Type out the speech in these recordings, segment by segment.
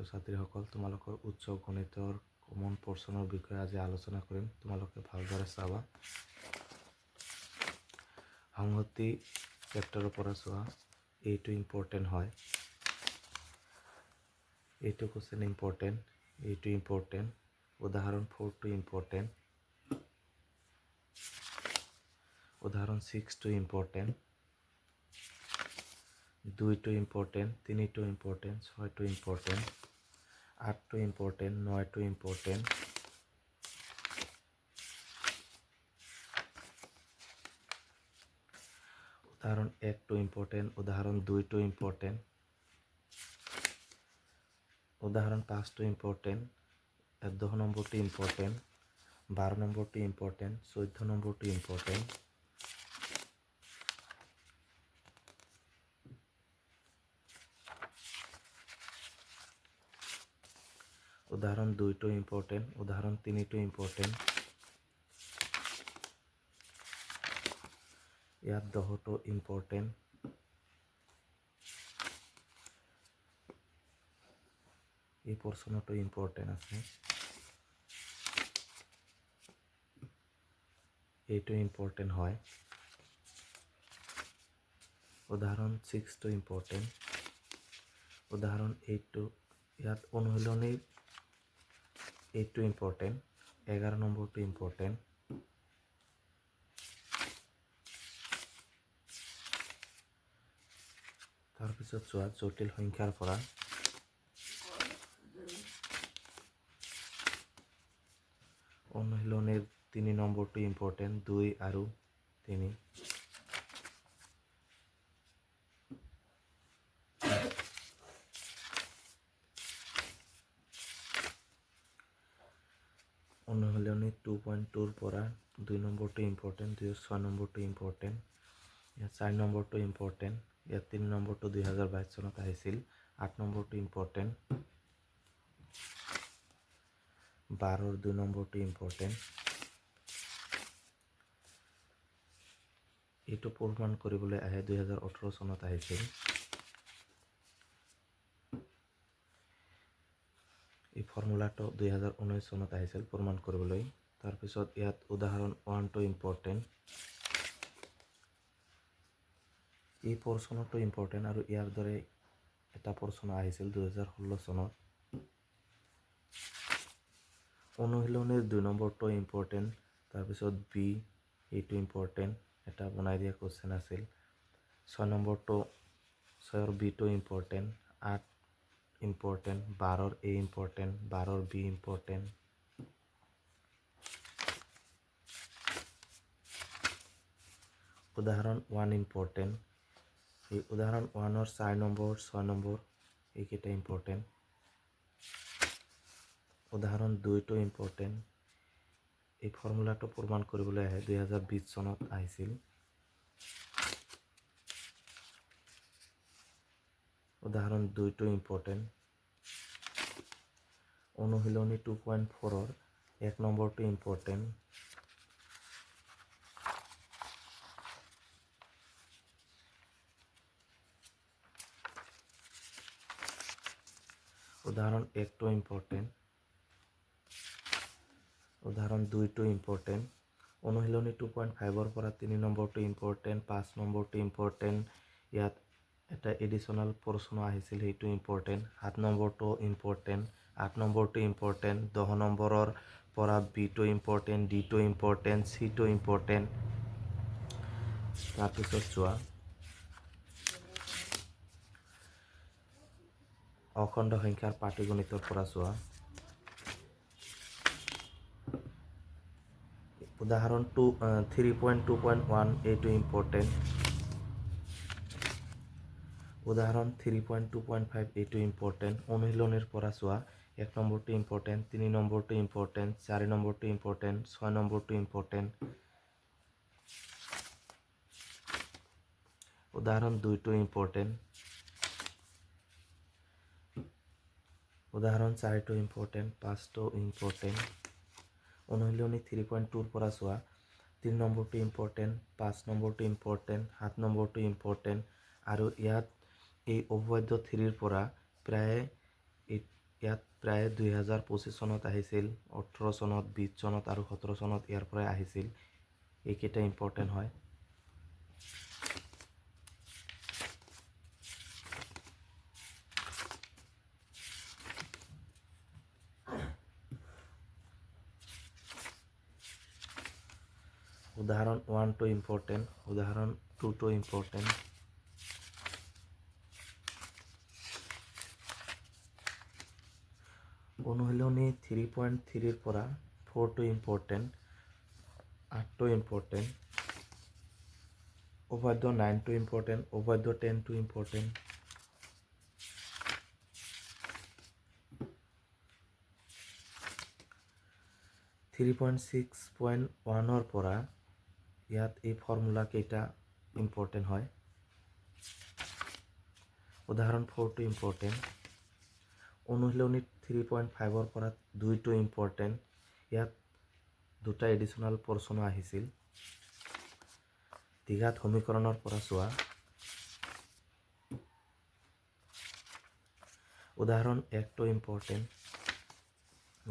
ছাত্ৰীসকল, তোমালোকৰ উচ্চ গণিতৰ কমন পৰ্চনৰ বিষয়ে আজি আলোচনা কৰিম। তোমালোকে ভালদৰে চাবা। সংহতি চেপ্টাৰৰ পৰা চোৱা। এইটো ইম্পৰ্টেণ্ট হয়। এইটো কোৱেশ্চন ইম্পৰ্টেণ্ট, এইটো ইম্পৰ্টেণ্ট, উদাহৰণ 4টো ইম্পৰ্টেণ্ট, উদাহৰণ 6টো ইম্পৰ্টেণ্ট, 2টো ইম্পৰ্টেণ্ট, 3টো ইম্পৰ্টেণ্ট, 6টো ইম্পৰ্টেণ্ট, 8টো ইম্পৰ্টেণ্ট, 9টো ইম্পৰ্টেণ্ট, উদাহৰণ 1টো ইম্পৰ্টেণ্ট, উদাহৰণ 2টো ইম্পৰ্টেণ্ট, উদাহৰণ 5টো ইম্পৰ্টেণ্ট, 10 নম্বৰটো ইম্পৰ্টেণ্ট, 12 নম্বৰটো ইম্পৰ্টেণ্ট, 14 নম্বৰটো ইম্পৰ্টেণ্ট, উদাহৰণ 2টো ইম্পৰ্টেণ্ট, উদাহৰণ 3টো ইম্পৰ্টেণ্ট, ইয়াত 10টো ইম্পৰ্টেণ্ট, এই পৰ্চনটো ইম্পৰ্টেণ্ট আছে, এইটো ইম্পৰ্টেণ্ট হয়, উদাহৰণ 6টো ইম্পৰ্টেণ্ট, উদাহৰণ 8টো, ইয়াত অনুশীলনীৰ 8টো ইম্পৰ্টেণ্ট, 11 নম্বৰটো ইম্পৰ্টেণ্ট, তাৰপিছত চোৱা জটিল সংখ্যাৰ পৰা। অনুশীলনীৰ 3 নম্বৰটো ইম্পৰ্টেণ্ট, 2 আৰু 3, অনুশীলনী 2.2ৰ পৰা 2 নম্বৰটো ইম্পৰ্টেণ্ট, 6 নম্বৰটো ইম্পৰ্টেণ্ট, ইয়াত 4 নম্বৰটো ইম্পৰ্টেণ্ট, ইয়াত 3 নম্বৰটো 2022 চনত আহিছিল, 8 নম্বৰটো ইম্পৰ্টেণ্ট, 12ৰ 2 নম্বৰটো ইম্পৰ্টেণ্ট, এইটো প্ৰমাণ কৰিবলৈ আহে 2018 চনত আহিছিল। এই ফৰ্মুলাটো 2019 চনত আহিছিল প্ৰমাণ কৰিবলৈ। তাৰপিছত ইয়াত উদাহৰণ 1টো ইম্পৰ্টেণ্ট, এই পৰ্চনটো ইম্পৰ্টেণ্ট আৰু ইয়াৰ দৰে এটা পৰ্চন আহিছিল 2016 চনত। অনুশীলনীৰ 2 নম্বৰটো ইম্পৰ্টেণ্ট, তাৰপিছত বি, এইটো ইম্পৰ্টেণ্ট, এটা বনাই দিয়া কুৱেশ্চন আছিল, 6 নম্বৰটো 6ৰ বিটো ইম্পৰ্টেণ্ট, 8 ইম্পৰ্টেণ্ট, 12ৰ এ ইম্পৰ্টেণ্ট, 12ৰ বি ইম্পৰ্টেণ্ট, উদাহৰণ 1 ইম্পৰ্টেণ্ট, এই উদাহৰণ 1ৰ 4 নম্বৰ 6 নম্বৰ এইকেইটা ইম্পৰ্টেণ্ট, উদাহৰণ 2টো ইম্পৰ্টেণ্ট, এই ফৰ্মুলাটো প্ৰমাণ কৰিবলৈ আহে 2020 চনত আহিছিল। উদাহৰণ 2টো ইম্পৰ্টেণ্ট, অনুশীলনী 2.4ৰ 1 নম্বৰটো ইম্পৰ্টেণ্ট, উদাহৰণ 1টো ইম্পৰ্টেণ্ট, উদাহৰণ 2টো ইম্পৰ্টেণ্ট, অনুশীলনী 2.5ৰ পৰা 3 নম্বৰটো ইম্পৰ্টেণ্ট, 5 নম্বৰটো ইম্পৰ্টেণ্ট, ইয়াত এটা এডিশ্যনেল পৰ্চন আহিছিল সেইটো ইম্পৰ্টেণ্ট, 7 নম্বৰটো ইম্পৰ্টেণ্ট, 8 নম্বৰটো ইম্পৰ্টেণ্ট, 10 নম্বৰৰ পৰা বিটো ইম্পৰ্টেণ্ট, ডিটো ইম্পৰ্টেণ্ট, চিটো ইম্পৰ্টেণ্ট। তাৰপিছত চোৱা অখণ্ড সংখ্যাৰ পাটীগণিতৰ পৰা চোৱা। উদাহৰণ 3.2.1 এইটো ইম্পৰ্টেণ্ট, উদাহৰণ 3.2.5 এইটো ইম্পৰ্টেণ্ট, অনুশীলনীৰ পৰা চোৱা 1 নম্বৰটো ইম্পৰ্টেণ্ট, 3 নম্বৰটো ইম্পৰ্টেণ্ট, 4 নম্বৰটো ইম্পৰ্টেণ্ট, 6 নম্বৰটো ইম্পৰ্টেণ্ট, উদাহৰণ 2টো ইম্পৰ্টেণ্ট, উদাহৰণ 4টো ইম্পৰ্টেণ্ট, 5টো ইম্পৰ্টেণ্ট, অনুশীলনী 3.2ৰ পৰা চোৱা 3 নম্বৰটো ইম্পৰ্টেণ্ট, 5 নম্বৰটো ইম্পৰ্টেণ্ট, 7 নম্বৰটো ইম্পৰ্টেণ্ট, আৰু ইয়াত এই অবৈধ 3ৰ পৰা প্ৰায় ইয়াত প্ৰায় 2025 চনত আহিছিল, 18 চনত, 20 চনত আৰু 17 চনত ইয়াৰ পৰাই আহিছিল। এইকেইটা ইম্পৰ্টেণ্ট হয়। উদাহৰণ 1 টো ইম্পৰ্টেণ্ট, উদাহৰণ 2 টো ইম্পৰ্টেণ্ট। অনুশীলনী 3.3 পৰা 4 টো ইম্পৰ্টেণ্ট, 8 টো ইম্পৰ্টেণ্ট, অবাধ্য 9 টো ইম্পৰ্টেণ্ট, অবাধ্য 10 টো ইম্পৰ্টেণ্ট। থ্ৰী 3.6.1 পৰা ইয়াত এই ফৰ্মুলা কেইটা ইম্পৰ্টেণ্ট হয়। উদাহৰণ 4 টো ইম্পৰ্টেণ্ট। অনুশীলনীত 3.5 পৰা 2 টো ইম্পৰ্টেণ্ট, ইয়াত দুটা এডিশ্যনেল পৰ্চনো আহিছিল। দ্বিঘাত সমীকৰণৰ পৰা চোৱা। উদাহৰণ 1 টো ইম্পৰ্টেণ্ট,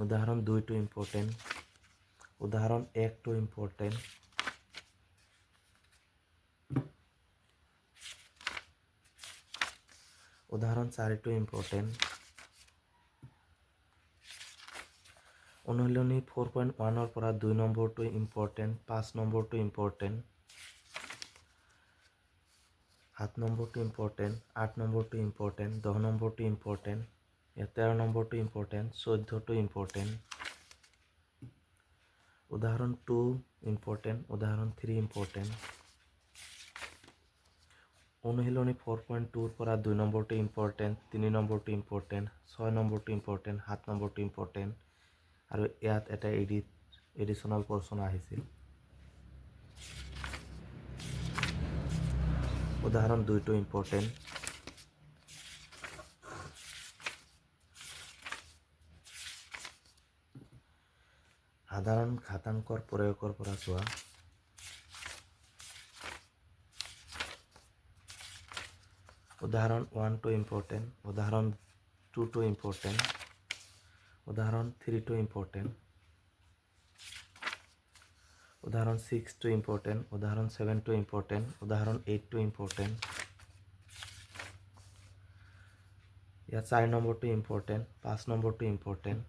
উদাহৰণ 2 টো ইম্পৰ্টেণ্ট, উদাহৰণ 1 টো ইম্পৰ্টেণ্ট, উদাহৰণ 4 টো ইম্পৰ্টেণ্ট। অনুশীলনী 4.1 পৰা 2 নম্বৰটো ইম্পৰ্টেণ্ট, 5 নম্বৰটো ইম্পৰ্টেণ্ট, 7 নম্বৰটো ইম্পৰ্টেণ্ট, 8 নম্বৰটো ইম্পৰ্টেণ্ট, 10 নম্বৰটো ইম্পৰ্টেণ্ট, 13 নম্বৰটো ইম্পৰ্টেণ্ট, 14টো ইম্পৰ্টেণ্ট। উদাহৰণ 2 ইম্পৰ্টেণ্ট, উদাহৰণ 3 ইম্পৰ্টেণ্ট। অনুশীলনী 4.2 পৰা 2 নম্বৰটো ইম্পৰ্টেণ্ট, 3 নম্বৰটো ইম্পৰ্টেণ্ট, 6 নম্বৰটো ইম্পৰ্টেণ্ট, 7 নম্বৰটো ইম্পৰ্টেণ্ট আৰু ইয়াত এটা এডিশ্যনেল পৰ্চন আহিছিল। উদাহৰণ 2 টো ইম্পৰ্টেণ্ট। সাধাৰণ ঘাতাংকৰ প্ৰয়োগৰ পৰা চোৱা। উদাহৰণ 1 টো ইম্পৰ্টেণ্ট, উদাহৰণ 2 টো ইম্পৰ্টেণ্ট, উদাহৰণ 3 টো ইম্পৰ্টেণ্ট, উদাহৰণ 6 টো ইম্পৰ্টেণ্ট, উদাহৰণ 7 টো ইম্পৰ্টেণ্ট, উদাহৰণ 8 টো ইম্পৰ্টেণ্ট। ইয়াত 4 নম্বৰটো ইম্পৰ্টেণ্ট, 5 নম্বৰটো ইম্পৰ্টেণ্ট।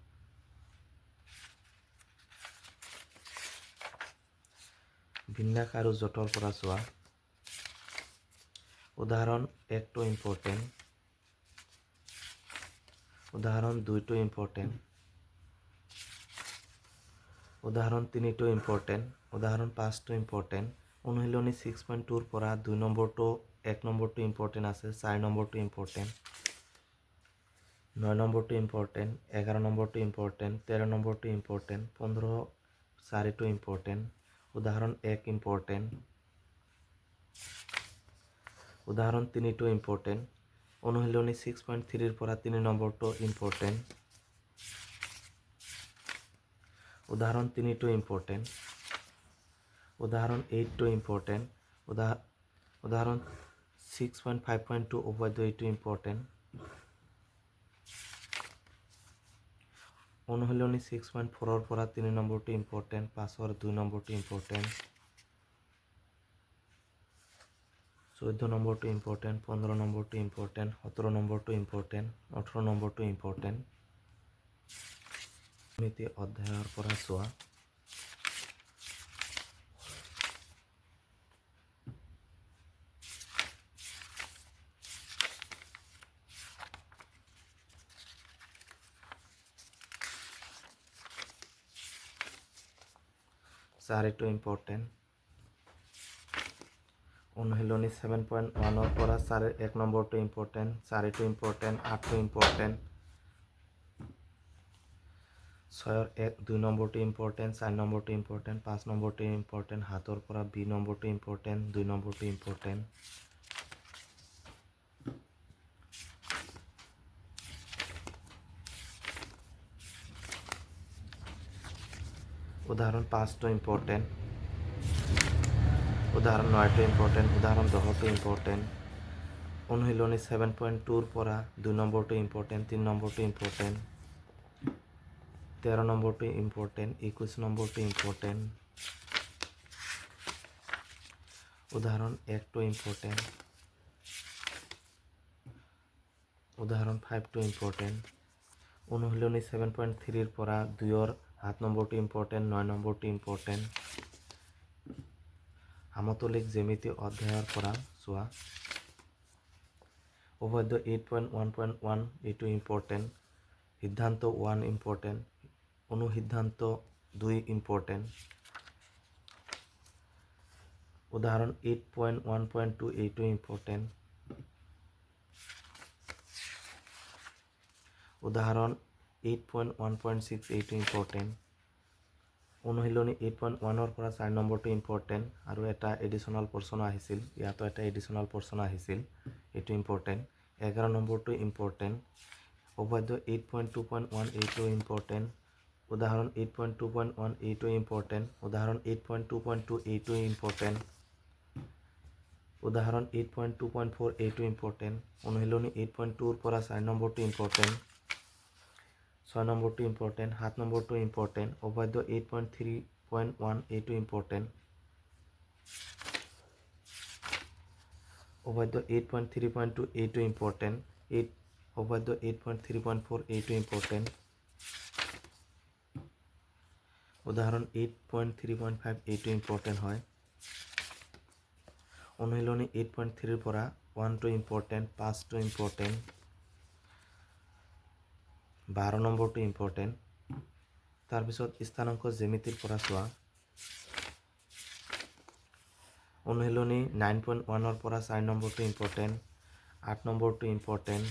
বিন্যাস আৰু জোঁটৰ পৰা চোৱা। উদাহৰণ 1 টো ইম্পৰ্টেণ্ট, উদাহৰণ 2 টো ইম্পৰ্টেণ্ট, উদাহৰণ 3 টো ইম্পৰ্টেণ্ট, উদাহৰণ 5 টো ইম্পৰ্টেণ্ট। অনুশীলনী 6.2 পৰা 2 নম্বৰটো 1 নম্বৰটো ইম্পৰ্টেণ্ট আছে, 4 নম্বৰটো ইম্পৰ্টেণ্ট, 9 নম্বৰটো ইম্পৰ্টেণ্ট, 11 নম্বৰটো ইম্পৰ্টেণ্ট, 13 নম্বৰটো ইম্পৰ্টেণ্ট, 15 4টো ইম্পৰ্টেণ্ট। উদাহৰণ 1 ইম্পৰ্টেণ্ট, উদাহৰণ 3 টো ইম্পৰ্টেণ্ট। অনুশীলনী 6.3 পৰা 3 নম্বৰটো ইম্পৰ্টেণ্ট, উদাহৰণ 3 টো ইম্পৰ্টেণ্ট, উদাহৰণ 8 টো ইম্পৰ্টেণ্ট, উদাহৰণ 6.5.2 অবাধ্য এইটো ইম্পৰ্টেণ্ট। অনুশীলনী 6.4 পৰা 3 নম্বৰটো ইম্পৰ্টেণ্ট, 5ৰ 2 নম্বৰটো ইম্পৰ্টেণ্ট, 14 নম্বৰটো ইম্পৰ্টেণ্ট, 15 নম্বৰটো ইম্পৰ্টেণ্ট, 17 নম্বৰটো ইম্পৰ্টেণ্ট, 18 নম্বৰটো ইম্পৰ্টেণ্ট। নীতি অধ্যায়ৰ পৰা চোৱা। চাৰিটো ইম্পৰ্টেণ্ট। অনুশীলনী 7.1 পৰা 1 নম্বৰটো ইম্পৰ্টেণ্ট, 4টো ইম্পৰ্টেণ্ট, 8টো ইম্পৰ্টেণ্ট, 6ৰ 2 নম্বৰটো ইম্পৰ্টেণ্ট, 4 নম্বৰটো ইম্পৰ্টেণ্ট, 5 নম্বৰটো ইম্পৰ্টেণ্ট, 7ৰ পৰা 2 নম্বৰটো ইম্পৰ্টেণ্ট, 2 নম্বৰটো ইম্পৰ্টেণ্ট। উদাহৰণ 5টো ইম্পৰ্টেণ্ট, উদাহৰণ 9টো ইম্পৰ্টেণ্ট, উদাহৰণ 10টো ইম্পৰ্টেণ্ট, অনুশীলনী 7.2 পৰা 2 নম্বৰটো ইম্পৰ্টেণ্ট, 3 নম্বৰটো ইম্পৰ্টেণ্ট, 13 নম্বৰটো ইম্পৰ্টেণ্ট, 21 নম্বৰটো ইম্পৰ্টেণ্ট, উদাহৰণ 1টো ইম্পৰ্টেণ্ট, উদাহৰণ 5টো ইম্পৰ্টেণ্ট, অনুশীলনী 7.3 পৰা 2ৰ 7 নম্বৰটো ইম্পৰ্টেণ্ট, 9 নম্বৰটো ইম্পৰ্টেণ্ট, সমতলিক জ্যামিতি অধ্যায়ৰ পৰা চোৱা, উপপাদ্য 8.1.1 এইটো ইম্পৰ্টেণ্ট, সিদ্ধান্ত 1 ইম্পৰ্টেণ্ট, অনুসিদ্ধান্ত 2 ইম্পৰ্টেণ্ট, উদাহৰণ 8.1.2 এইটো ইম্পৰ্টেণ্ট, উদাহৰণ 8.1.6 এইটো ইম্পৰ্টেণ্ট, অনুশীলনী 8.1ৰ পৰা 4 নম্বৰটো ইম্পৰ্টেণ্ট আৰু এটা এডিশ্যনেল পৰ্চন আহিছিল, ইয়াতো এটা এডিশ্যনেল পৰ্চন আহিছিল, এইটো ইম্পৰ্টেণ্ট, 11 নম্বৰটো ইম্পৰ্টেণ্ট, উপপাদ্য 8.2.1 এইটো ইম্পৰ্টেণ্ট, উদাহৰণ 8.2.1 এইটো ইম্পৰ্টেণ্ট, উদাহৰণ 8.2.2 এইটো ইম্পৰ্টেণ্ট, উদাহৰণ 8.2.4 এইটো ইম্পৰ্টেণ্ট, অনুশীলনী 8.2ৰ পৰা 4 নম্বৰটো ইম্পৰ্টেণ্ট, 6 নম্বৰটো ইম্পৰ্টেণ্ট, 7 নম্বৰটো ইম্পৰ্টেণ্ট, উপপাদ্য 8.3.1 এইটো ইম্পৰ্টেণ্ট, উপপাদ্য 8.3.2 এইটো ইম্পৰ্টেণ্ট, উপপাদ্য 8.3.4 এইটো ইম্পৰ্টেণ্ট, উদাহৰণ 8.3.5 এইটো ইম্পৰ্টেণ্ট হয়, অনুশীলনী 8.3 পৰা 1টো ইম্পৰ্টেণ্ট, 5টো ইম্পৰ্টেণ্ট, 12 নম্বৰটো ইম্পৰ্টেণ্ট, তাৰপিছত স্থানাংক জ্যামিতিৰ পৰা চোৱা, অনুশীলনী 9.1ৰ পৰা 4 নম্বৰটো ইম্পৰ্টেণ্ট, 8 নম্বৰটো ইম্পৰ্টেণ্ট,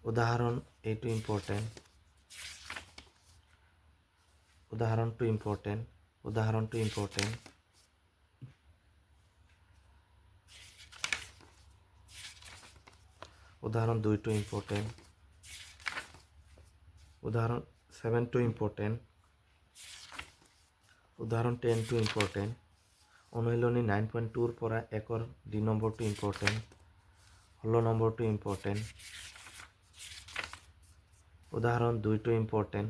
উদাহৰণ এইটো ইম্পৰ্টেণ্ট, উদাহৰণটো ইম্পৰ্টেণ্ট, উদাহৰণটো ইম্পৰ্টেণ্ট, উদাহৰণ 2টো ইম্পৰ্টেণ্ট, উদাহৰণ 7টো ইম্পৰ্টেণ্ট, উদাহৰণ 10টো ইম্পৰ্টেণ্ট, অনুশীলনী 9.2ৰ পৰা 1ৰ 2 নম্বৰটো ইম্পৰ্টেণ্ট, 16 নম্বৰটো ইম্পৰ্টেণ্ট, উদাহৰণ 2টো ইম্পৰ্টেণ্ট,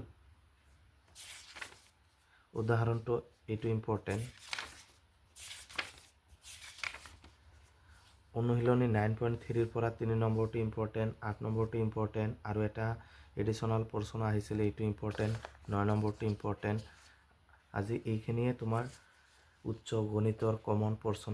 উদাহৰণটো এইটো ইম্পৰ্টেণ্ট, অনুশীলনী 9.3ৰ পৰা 3 নম্বৰটো ইম্পৰ্টেণ্ট, 8 নম্বৰটো ইম্পৰ্টেণ্ট আৰু এটা এডিশ্যনেল পৰ্চন আহিছিলে, এইটো ইম্পৰ্টেণ্ট, 9 নম্বৰটো ইম্পৰ্টেণ্ট। আজি এইখিনিয়ে তোমাৰ উচ্চ গণিতৰ কমন পৰ্চন